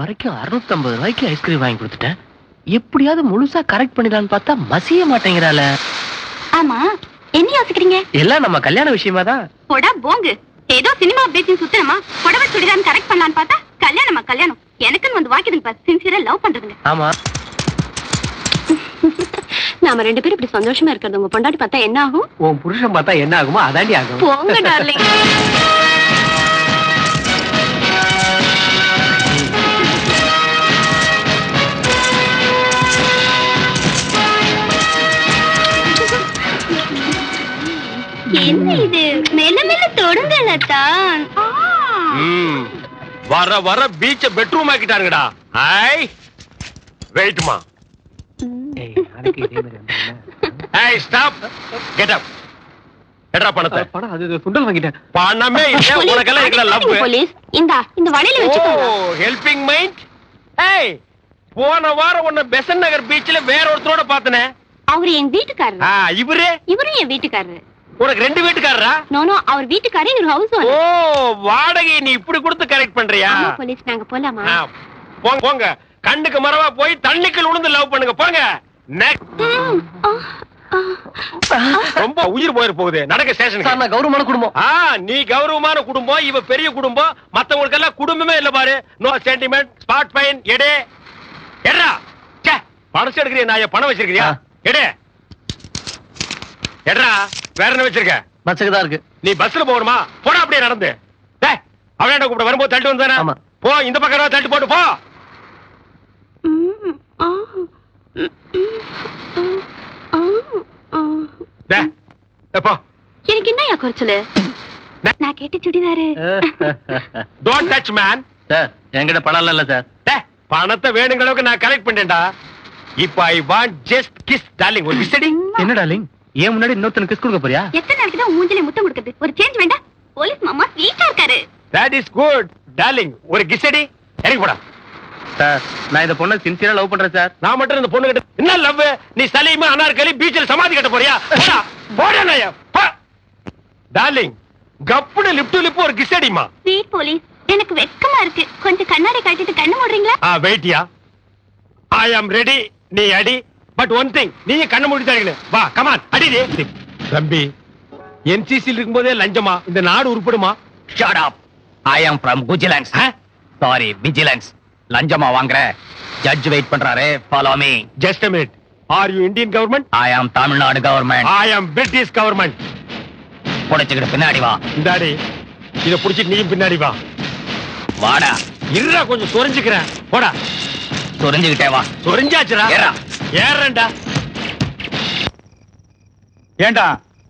வரைக்கும் 650 ரூபாய்க்கு ஐஸ்கிரீம் வாங்கி கொடுத்துட்டேன். எப்படியாவது முழுசா கரெக்ட் பண்ணிடலான்னு பார்த்தா மசிய மாட்டேங்கிறாள. ஆமா, என்ன யோசிக்கிறீங்க? எல்லாம் நம்ம கல்யாண விஷயமா தான். போடா போங்கு. ஏதோ சினிமா பேசிங் சுத்தமா புடவை சுடிதான் கரெக்ட் பண்ணலான்னு பார்த்தா கல்யாணமா கல்யாணம். எனக்குன்னு வந்து வாக்கிதுங்க பாரு, சின்சியரா லவ் பண்றதுங்க. ஆமா, நாம ரெண்டு பேரும் இப்படி சந்தோஷமா இருக்கிறது உங்க பொண்டாட்டி பார்த்தா என்ன ஆகும்? உன் புருஷன் பார்த்தா என்ன ஆகுமோ அதாண்டி ஆகும். போங்க டார்லிங். என்ன இது? மெல்ல மெல்ல தொடுங்கல தான். வர வர பீச்ச பெட்ரூம் ஆக்கிட்டாருங்கடா. ஐ வெயிட்மா. ஏய், நாளைக்கு இதே மாதிரி வந்தாங்க. I stop. Get up. எட்ரா பணத்தை. பணம் அது சுண்டல் வாங்கிட்டேன். பணமே இல்ல, உனக்கெல்லாம் இருக்கல லவ். போலீஸ் இந்த வலையில ஓ, வெச்சுக்கோங்க. Helping mind. ஏய், போன வாரம் உன்னை பெசன் நகர் பீச்ல வேற ஒருத்தரோட பார்த்தனே. அவரு என் வீட்டுக்காரரு. இவரும் என் வீட்டுக்காரரு. உனக்கு ரெண்டு வீட்டுக்காரரா? நோ அவர் வீட்டுக்காரே ஒரு ஹவுஸ் ஓனர். ஓ, வாடகை நீ இப்படி கொடுத்து கரெக்ட் பண்றியா? ஆமா போலீஸ், நாங்க போலாமா? போங்க போங்க, கண்ணுக்கு மரவா போய் தண்ணிக்குள்ள விழுந்து லவ் பண்ணுங்க. போங்க. ரொம்ப உயிர் போயிரு போகுது. நடக்க ஸ்டேஷனுக்கு. நான் கௌரவமான குடும்பம். நீ கௌரவமான குடும்பம், இவ பெரிய குடும்பம். மத்தவங்களுக்கு எல்லாம் குடும்பமே இல்ல பாரு. No sentiment, spot fine. எடே எடா. ச்சே, பணம் எடுக்கறியா? நான் பணம் வச்சிருக்கியா? எடே எடா. வேற என்ன வச்சிருக்க? பஸ்ஸுக்கு தான் இருக்கு. நீ பஸ்ல போகணுமா? போடா அப்படியே நடந்து. டேய், அவளேண்ட கூப்பிட வரும்போது தள்ளி வந்தானே. ஆமா. போ, இந்த பக்கம் தள்ளி போட்டு போ. டேய், போ. எனக்கு என்னயா குறைச்சலு? நான் கேட்ட churidar. Don't touch man. Sir, என்கிட்ட பணம் இல்ல சார். டேய், பணத்தை வேணுங்கிற அளவுக்கு நான் கலெக்ட் பண்ணேன்டா. இப்ப I want just kiss darling. ஒரு கிஸ் அடி. என்ன டார்லிங்? ஏன் முன்னாடி இன்னொருத்தனுக்கு கிஸ் கொடுக்க போறியா? எத்தனை நாளைக்கு தான் மூஞ்சிலே முத்தம் கொடுக்கிறது? ஒரு சேஞ்ச் வேண்டாம்? போலீஸ் மாமா ஸ்வீட்டா இருக்காரு. That is good darling. ஒரு கிஸ் அடி. இறங்கி போடா. சார், நான் இந்த பொண்ணை சின்சியரா லவ் பண்றேன் சார். நான் மட்டும் இந்த பொண்ணு கிட்ட என்ன லவ்? நீ சலீமா அனார்கலி பீச்சில் சமாதி கட்ட போறியா? போடா போடா நாயா. டார்லிங், கப்புன லிப் டு லிப் ஒரு கிஸ் அடிமா. ஸ்வீட் போலீஸ், எனக்கு வெட்கமா இருக்கு. கொஞ்சம் கண்ணாடி காட்டிட்டு கண்ணு மூடுறீங்களா? வெயிட்யா. ஐ அம் ரெடி. நீ அடி. பட் ஒன் திங், நீ கண்ண மூடி தரீங்க. வா, கம் ஆன், அடி. தம்பி, என்சிசில இருக்கும்போதே லஞ்சமா? இந்த நாடு உருப்படுமா? Shut up. I am from Vigilance. Sorry, Vigilance. லஞ்சமா வாங்குற ஜட்ஜ் வெயிட் பண்றாரே. Follow me. Just a minute. Are you Indian government? I am Tamil Nadu government. I am British government. புடிச்சுக்கிட்டு பின்னாடி வா. இந்தாடி, இத புடிச்சிட்டு நீயும் பின்னாடி வா. வாடா. இருடா, கொஞ்சம் சொரிஞ்சுக்கிறேன். போடா. சொரிஞ்சுக்கிட்டே வா. சொரிஞ்சாச்சுடா. ஏறா. ஏறேன்டா. ஏண்டா,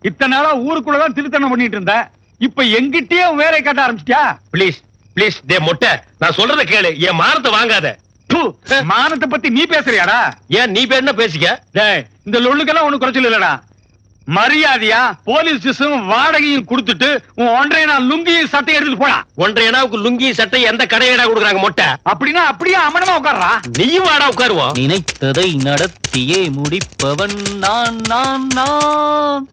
இத்தனை நாளா ஊருக்குள்ளதான் திருத்தணம் பண்ணிட்டு இருந்த, இப்ப எங்கிட்டயே வேலை காட்ட ஆரம்பிச்சிட்டியா? ப்ளீஸ் ப்ளீஸ் டே மொட்டை, நான் சொல்றத கேளு. என் மானத்தை வாங்காத. மானத்தை பத்தி நீ பேசுறியாடா? ஏன் நீ பேர் என்ன பேசிக்க? டேய், இந்த லொள்ளுக்கெல்லாம் ஒண்ணும் குறைச்சல் இல்லடா. மரியாதையா போலீஸ் ஸ்டேஷன் வாடகையும் கொடுத்துட்டு உன் 1.5 நாள் லுங்கியும் சட்டையும் எடுத்துட்டு போடா. 1.5 நாவுக்கு லுங்கி சட்டை எந்த கடையடா கொடுக்குறாங்க மொட்டை? அப்படின்னா அப்படியே அமனமா உட்கார்றா. நீயும் வாடா உட்காருவோம். நினைத்ததை நடத்தியே முடிப்பவன் நான் நான் நான்.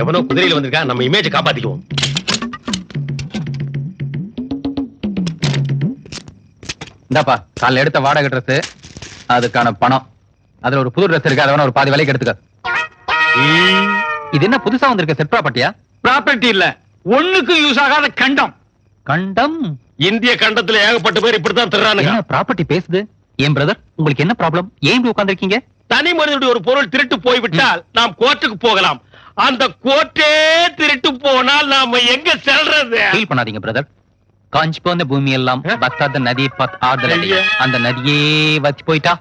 எவனோ குதிரையில வந்திருக்கா, நம்ம இமேஜ் காப்பாத்திக்குவோம். இந்தாப்பா, காலைல எடுத்த வாடகை ட்ரெஸ், அதுக்கான பணம். அதுல ஒரு புது ட்ரெஸ் இருக்கு, அதை ஒரு பாதி விலைக்கு எடுத்துக்க. இது என்ன புதுசா வந்திருக்க செட் ப்ராப்பர்ட்டியா? ப்ராப்பர்ட்டி இல்ல, ஒண்ணுக்கும் யூஸ் ஆகாத கண்டம். கண்டம்? இந்திய கண்டத்துல ஏகப்பட்ட பேர் இப்படித்தான் திருறானுங்க. என்ன ப்ராப்பர்ட்டி பேசுது? ஏன் பிரதர், உங்களுக்கு என்ன ப்ராப்ளம்? ஏன் இப்படி உட்கார்ந்திருக்கீங்க? தனி மனிதனுடைய ஒரு பொருள் திருட்டு போய்விட்டால் நாம் கோர்ட்டுக்கு போகலாம். அந்த கோர்ட்டே திருட்டு போனால் நாம எங்க செல்றது? ஃபீல் பண்ணாதீங்க பிரதர். காஞ்சி போன பூமி எல்லாம் பக்தாத நதியை பார்த்து ஆறுதல். அந்த நதியே வச்சு போயிட்டா.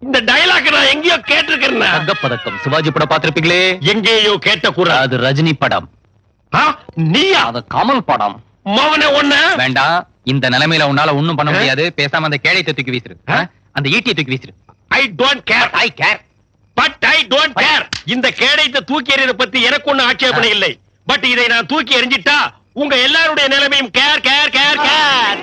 இந்த டயலாக் நான் எங்கேயோ கேட்டிருக்கேன். தங்கப்பதக்கம் சிவாஜி படம் பார்த்திருப்பீங்களே? எங்கேயோ கேட்ட குரல். அது ரஜினி படம். நீயா? அது கமல் படம். மவனே ஒண்ணு வேண்டாம். இந்த நிலைமையில உன்னால ஒண்ணும் பண்ண முடியாது. பேசாம அந்த கேடயத்தை தூக்கி வீசிரு. அந்த ஈட்டியை தூக்கி வீசிரு. I don't care. I care. But I don't care. இந்த கேடயத்தை தூக்கி எறியத பத்தி எனக்கு ஒண்ணு ஆட்சேபனை இல்லை. பட் இதை நான் தூக்கி எறிஞ்சிட்டா உங்க எல்லாருடைய நிலைமையும் கேர் கேர் கேர் கேர்.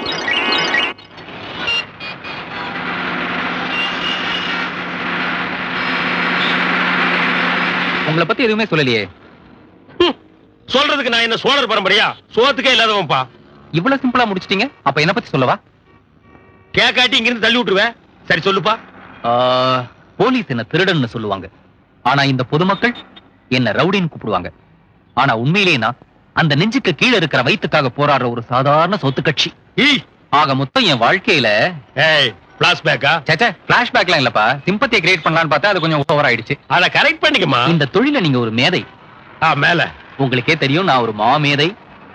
உங்களை பத்தி எதுவுமே சொல்லலையே. சொல்றதுக்கு நான் என்ன சோழர் பரம்பரையா? சோத்துக்கே இல்லாதவன்பா. இவ்வளவு சிம்பிளா முடிச்சிட்டீங்க. அப்ப என்ன பத்தி சொல்லவா? கேக்காட்டி இங்க இருந்து தள்ளி விட்டுருவேன். சரி சொல்லுப்பா. போலீஸ் என்ன திருடன்னு சொல்லுவாங்க, ஆனா இந்த பொதுமக்கள் என்ன ரவுடின்னு கூப்பிடுவாங்க. ஆனா உண்மையிலேயே நான் அந்த நெஞ்சுக்கு கீழே இருக்கிற வயிற்றுக்காக போராடுற ஒரு சாதாரண சொத்து கட்சி. ஆக மொத்தம் என் வாழ்க்கையில பிளாஷ்பேக்லாம் இல்லப்பா, சிம்பத்தியை கிரியேட் பண்ணலாம்னு பார்த்தா அது கொஞ்சம் ஓவர் ஆயிடுச்சு. அத கரெக்ட் பண்ணிக்கமா. இந்த தொழில நீங்க ஒரு மேதை. மேல உங்களுக்கே தெரியும் நான் ஒரு மாமேதை.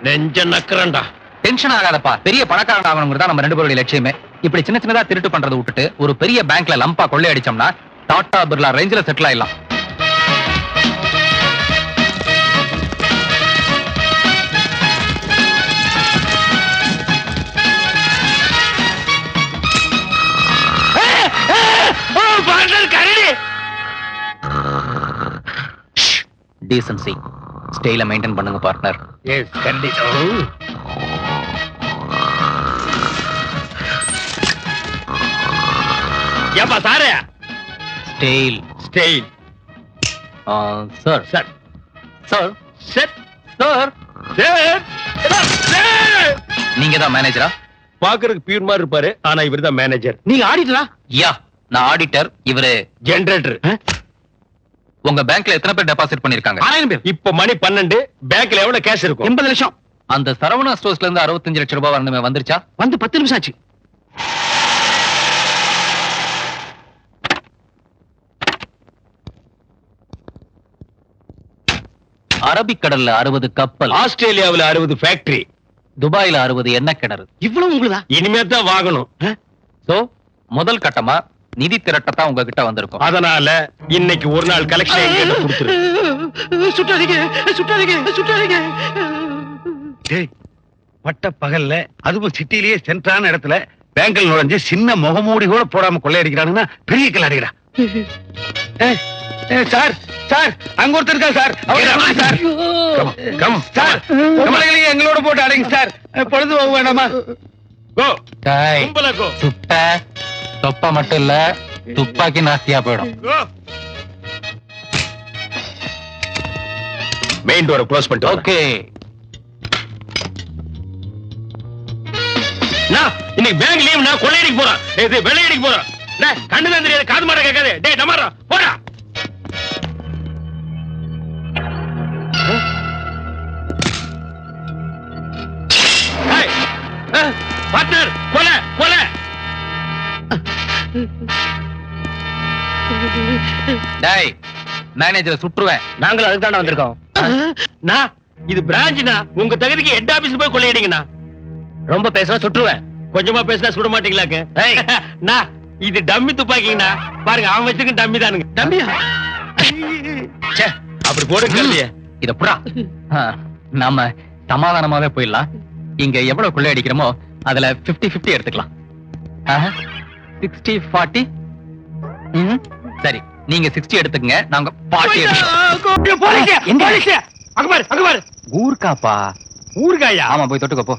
நெஞ்ச நக்கறண்டா. டென்ஷன் ஆகாதப்பா, பெரிய பணக்காரன் ஆகணுங்கிறதா நம்ம ரெண்டு பேருடைய லட்சியமே. இப்படி சின்ன சின்னதா திருட்டு பண்றதை விட்டுட்டு ஒரு பெரிய பேங்க்ல லம்பா கொள்ளை அடிச்சோம்னா டாடா பிர்லா ரேஞ்சில செட்டில் ஆயிடலாம். டீசன்சி ஸ்டைல மெயின்டைன் பண்ணுங்க பார்ட்னர். எஸ் கண்டிப்பா. ஏப்பா சாரே style style. Sir sir sir sir sir sir நீங்க தான் மேனேஜரா? பாக்குறதுக்கு பியூர் மாதிரி இருப்பாரு, ஆனா இவர்தான் மேனேஜர். நீங்க ஆடிட்டரா? யா, நான் ஆடிட்டர், இவரு ஜெனரேட்டர். உங்க பேங்க்ல எத்தனை பேர் டெபாசிட் பண்ணிருக்காங்க? 1000 பேர். இப்ப மணி 12. பேங்க்ல எவ்வளவு கேஷ் இருக்கும்? 80 லட்சம். அந்த சரவணா ஸ்டோர்ஸ்ல இருந்து 65 லட்சம் ரூபாய் வரணுமே, வந்துருச்சா? வந்து 10 நிமிஷம் ஆச்சு. அரபிக்கடல்ல 60 கப்பல், ஆஸ்திரேலியாவுல 60 ஃபேக்டரி, துபாயில 60 எண்ணெய் கிணறு. இவ்வளவு உங்களுதா? இனிமே தான் வாங்கணும். சோ முதல் கட்டமா நிதி திரட்டத்தான் உங்ககிட்ட வந்திருக்கும். அதனால இன்னைக்கு ஒரு நாள் கலெக்ஷன் எங்கிட்ட கொடுத்துரு. சுட்டாதீங்க சுட்டாதீங்க சுட்டாதீங்க. பட்ட பகல்ல அதுவும் சிட்டிலேயே சென்றான இடத்துல பேங்க்ல நுழைஞ்சு சின்ன முகமூடி கூட போடாம கொள்ளையடிக்கிறானுன்னா பெரிய கிளாடிக்கிறா. சார் சார் அங்க ஒருத்தர் இருக்கா சார். சார் கம் சார் உங்களையும் எங்களோட போட்டு அடைங்க சார். பொழுது போக வேண்டாமா? கோ டேய், கும்பல கோ. சுட்ட தொப்பா மட்டும் இல்ல, துப்பாக்கி நாஸ்தியா போயிடும். கோ மெயின் டோரை க்ளோஸ் பண்ணிட்டு. ஓகே. நான் இன்னைக்கு பேங்க் லீவ், நான் கொள்ளையடிக்க போறேன். இது வெள்ளையடிக்க போறேன். டேய் கண்ணு தான் தெரியாது, காது மாட்ட கேட்காது. டேய் டமாரா போடா. பார்ட்னர் கொலை கொலை. டேய் மேனேஜரை சுற்றுவேன். நாங்களும் அதுக்கு தானே வந்திருக்கோம். நான் இது பிரான்ச்னா, உங்க தகுதிக்கு ஹெட் ஆபீஸ் போய் கொள்ளையடிங்கண்ணா. ரொம்ப பேசுனா சுற்றுவேன். கொஞ்சமா பேசினா சுட மாட்டீங்களாக்கு? நான் இது டம்மி துப்பாக்கிங்கண்ணா. பாருங்க அவன் வச்சிருக்க டம்மி தானுங்க. தம்பியா? ச்சே, அப்படி போடுங்க. இத புறா. நாம சமாதானமாவே போயிடலாம். இங்க எவ்வளவு கொள்ளை அடிக்கிறோமோ அதுல 50-50 எடுத்துக்கலாம். 60-40. சரி, நீங்க 60 எடுத்துக்கங்க, நாங்க 40 எடுத்துக்கிறோம். அங்க பாரு. ஊர்காப்பா. ஊர்காயா? ஆமா, போய் தொட்டுக்க போ.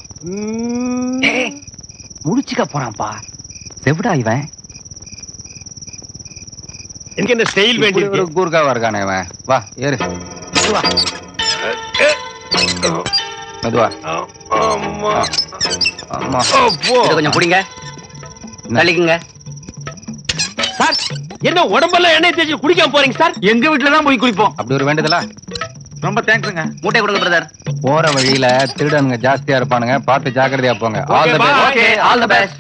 முடிச்சுக்க போறான்ப்பா. செவிடா இவன். எனக்கு என்ன ஸ்டைல் வேண்டி ஒரு கூர்காவா இருக்கானே இவன். வா ஏறு. வா. மெதுவா. அம்மா ஆமா. இத கொஞ்சம் புடிங்க. தள்ளிக்குங்க. சார் என்ன உடம்பெல்லாம் எண்ணெய் தேய்ச்சி குடிக்காம போறீங்க சார்? எங்க வீட்டுல தான் போய் குளிப்போம். அப்படி ஒரு வேண்டுதலா? ரொம்ப தேங்க்ஸுங்க. மூட்டை கொடுங்க பிரதர். போற வழியில திருடனுங்க ஜாஸ்தியா இருப்பானுங்க, பார்த்து ஜாக்கிரதையா போங்க. All the best. Okay, all the best.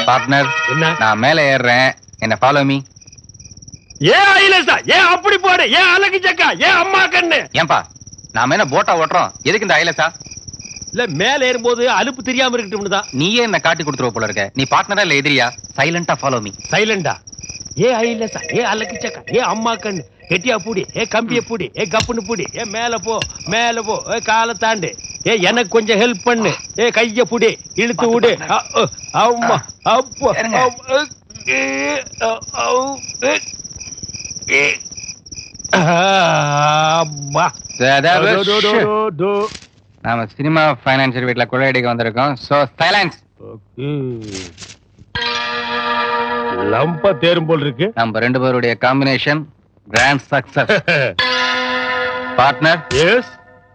Partner, என்ன? நான் மேலே ஏறுறேன், என்ன ஃபாலோ மீ. ஏன் ஐலசா? ஏன் அப்படி போடு? ஏன் அலகு சக்கா? ஏன் அம்மா கண்ணு? ஏன்பா நாம என்ன போட்டா ஓட்டுறோம், எதுக்கு இந்த ஐலசா? இல்ல மேல ஏறும்போது அலுப்பு தெரியாம இருக்கட்டும்னு தான். நீயே என்ன காட்டி கொடுத்துருவ போல இருக்க. நீ பார்ட்னரா இல்ல எதிரியா? சைலண்டா ஃபாலோ மீ. சைலண்டா. ஏ ஐலசா, ஏ அலகு சக்கா, ஏ அம்மா கண்ணு, கெட்டியா பூடி, ஏ கம்பிய பூடி, ஏ கப்புன்னு பூடி, ஏ மேல போ மேல போ, ஏ காலை தாண்டு, ஏ எனக்கு கொஞ்சம் ஹெல்ப் பண்ணு, ஏ கைய புடி, இழுத்து விடு. அம்மா அப்பா. நாம சினிமா பைனான்சியர் வீட்ல கொள்ளையடிக்க வந்திருக்கோம். So silence. லம்பா தேரும் போல் இருக்கு. நம்ம ரெண்டு பேருடைய combination grand success. Partner, yes.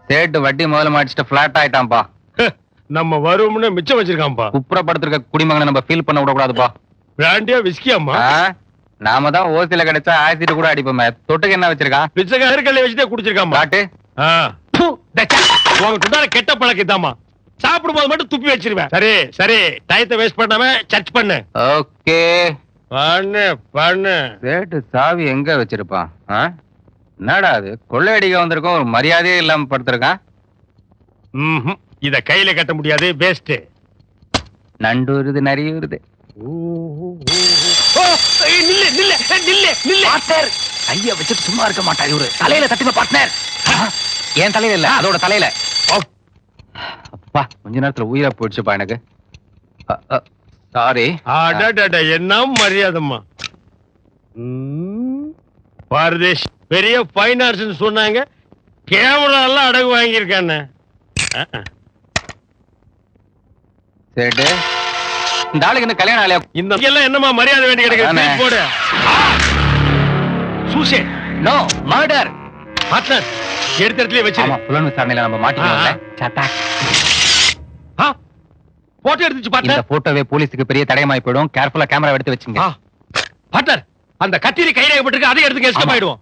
சேட்டு வட்டி முதல்ல மாடிச்சிட்டு பிளாட் ஆயிட்டான்பா. நம்ம வரும்னு மிச்சம் வச்சிருக்காம்பா. குப்புறப்படுத்திருக்க குடிமகனை நம்ம ஃபீல் பண்ண விடக்கூடாதுப்பா. பிராண்டியா விஸ்கியாம்மா? நாம தான் ஓசில கிடைச்சா ஆசிட் கூட அடிப்போமே. தொட்டுக்கு என்ன வச்சிருக்கான்? பிச்சைக்கார கல்லை வச்சுட்டே குடிச்சிருக்காம்பா. காட்டு. உனக்கு கெட்ட பழக்கம் இதாம்மா. சாப்பிடும் போது மட்டும் துப்பி வச்சிருவேன். சரி சரி, டயத்தை வேஸ்ட் பண்ணாம சர்ச் பண்ணு. ஓகே பண்ணு பண்ணு. சேட்டு சாவி எங்க வச்சிருப்பான்? என்னடா அது, கொள்ளையடிக்க வந்திருக்கோம், ஒரு மரியாதையே இல்லாம படுத்திருக்கான். இத கையில கட்ட முடியாது, வேஸ்ட். நண்டு வருது, நிறைய வருது. கைய வச்சுட்டு சும்மா இருக்க மாட்டாரு இவரு. தலையில தட்டுங்க பார்ட்னர். என் தலையில இல்ல, அதோட தலையில. அப்பா, கொஞ்ச நேரத்துல உயிரா போயிடுச்சுப்பா எனக்கு. சாரி. என்ன மரியாதைம்மா. பாரதேஷ் பெரிய ஃபைன் ஆர்ட்ஸ் சொன்னாங்க, கேமரா எல்லாம் அடகு வாங்கியிருக்கானே. சேட்டு, இந்த ஆளுக்கு என்ன கல்யாணம் ஆலையா? இந்த எல்லாம் என்னமா மரியாதை வேண்டி கிடக்கு? போடு. சூசைட். No, murder. பார்ட்னர், எடுத்த இடத்துல வச்சு. ஆமா, புலன் விசாரணையில நம்ம மாட்டிக்கோங்க. சட்டா. போட்டோ எடுத்துச்சு பார்ட்னர். இந்த போட்டோவே போலீஸ்க்கு பெரிய தடயமாய் போய்டும். கேர்ஃபுல்லா கேமரா எடுத்து வச்சுங்க. பார்ட்னர், அந்த கத்தியில கைரேகப்பட்டிருக்கு, அதை எடுத்து எஸ்கேப் ஆயிடுவோம்.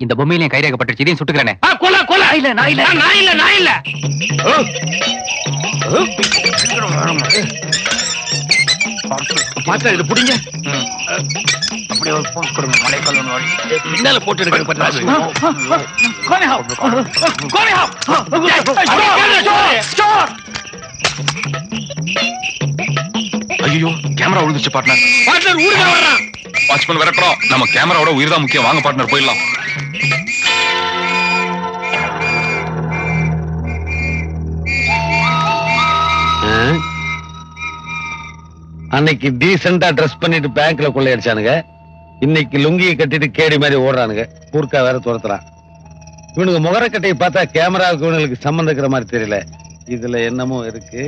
இந்த பொம்மையிலையும் கைரேகப்பட்டிருச்சு, இதையும் சுட்டுக்கிறேனே. கொலை கொலை. இல்ல, நான் இல்ல, நான் இல்ல, நான் இல்ல. பார்ட்னர், இது புடிங்க. அப்படியே ஒரு போன் கொடுங்க. மலைக்கல்லன் வாடி. பின்னால போட்டு எடுக்க பார்ட்னர். ஐயோ, கேமரா விழுந்துச்சு பார்ட்னர். பார்ட்னர் ஊருங்க வர்றான். வாட்ச்மேன் விரட்டுறோம். நம்ம கேமராவோட உயிர் தான் முக்கியம். வாங்க பார்ட்னர், போயிடலாம். அன்னைக்கு டீசெண்டா ட்ரெஸ் பண்ணிட்டு பேங்க்ல கொள்ளையடிச்சானுங்க. இன்னைக்கு லுங்கியை கட்டிட்டு கேடி மாதிரி ஓடுறானுங்க. பூர்க்கா வேற துரத்துறான். இவனுக்கு முகரக்கட்டையை பார்த்தா கேமராவுக்கு இவனுக்கு சம்பந்தம் இருக்கிற மாதிரி தெரியல. இதுல என்னமோ இருக்கு.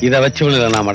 இத வச்சு நாம